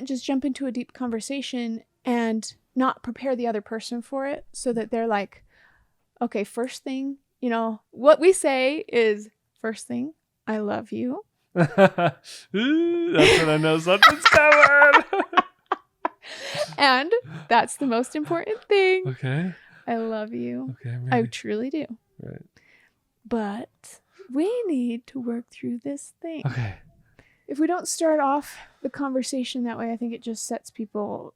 can't just jump into a deep conversation and not prepare the other person for it so that they're like, okay, first thing, you know, what we say is first thing, I love you. Ooh, that's when I know something's coming. And that's the most important thing. Okay. I love you. Okay, I'm I ready. truly do. Right. But we need to work through this thing. Okay. If we don't start off the conversation that way, I think it just sets people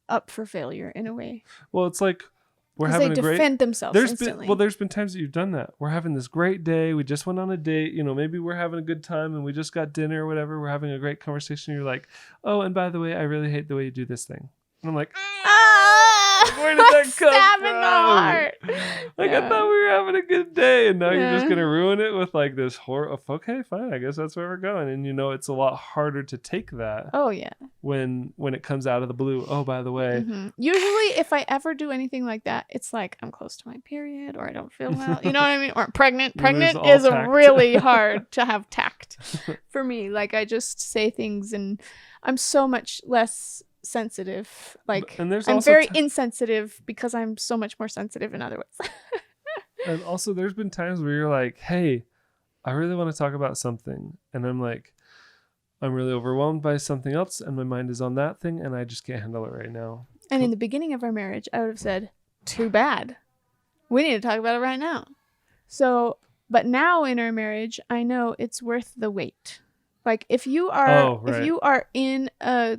up for failure in a way. Well, it's like we're Because they having a great... defend themselves instantly. There's been times that you've done that. We're having this great day. We just went on a date. You know, maybe we're having a good time and we just got dinner or whatever. We're having a great conversation. You're like, oh, and by the way, I really hate the way you do this thing. And I'm like, where did that come Stab from? in the heart. Like, I thought we were having a good day, and now you're just going to ruin it with like this horror. Okay, fine. I guess that's where we're going. And you know, it's a lot harder to take that. Oh, yeah. When it comes out of the blue. Oh, by the way. Mm-hmm. Usually, if I ever do anything like that, it's like I'm close to my period or I don't feel well. You know what I mean? Or I'm pregnant. Pregnant is really hard to have tact for me. Like, I just say things and I'm so much less sensitive. Like, and I'm very insensitive because I'm so much more sensitive in other ways. And also there's been times where you're like, hey, I really want to talk about something, and I'm like, I'm really overwhelmed by something else and my mind is on that thing and I just can't handle it right now. And in the beginning of our marriage, I would have said, too bad, we need to talk about it right now. So, but now in our marriage, I know it's worth the wait. Like, if you are in a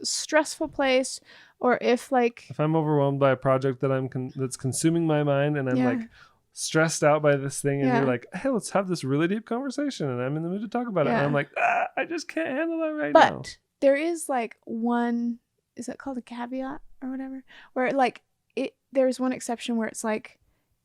stressful place, or if I'm overwhelmed by a project that that's consuming my mind, and I'm like stressed out by this thing, and you're like, hey, let's have this really deep conversation, and I'm in the mood to talk about it, and I'm like, I just can't handle that right now. But there is like one, is it called a caveat or whatever, where like there's one exception where it's like,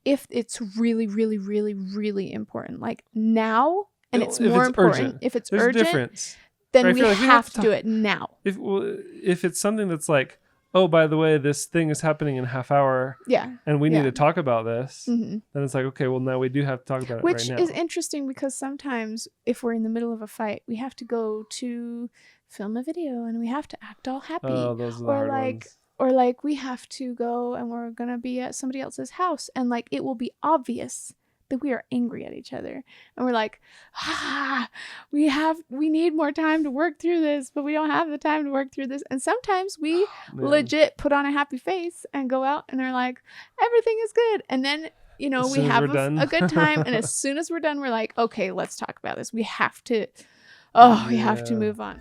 if it's really, really, really, really important, like now, and it's more important, if it's urgent, difference. Then we have to do it now. If it's something that's like, oh, by the way, this thing is happening in a half hour. Yeah. And we need to talk about this. Mm-hmm. Then it's like, okay, well, now we do have to talk about it right now. Which is interesting because sometimes if we're in the middle of a fight, we have to go to film a video and we have to act all happy. Oh, those are the hard ones. Or like we have to go and we're going to be at somebody else's house and like it will be obvious that we are angry at each other and we're like, we need more time to work through this, but we don't have the time to work through this. And sometimes we legit put on a happy face and go out and are like, everything is good. And then, you know, we have a good time. And as soon as we're done, we're like, okay, let's talk about this. We have to move on.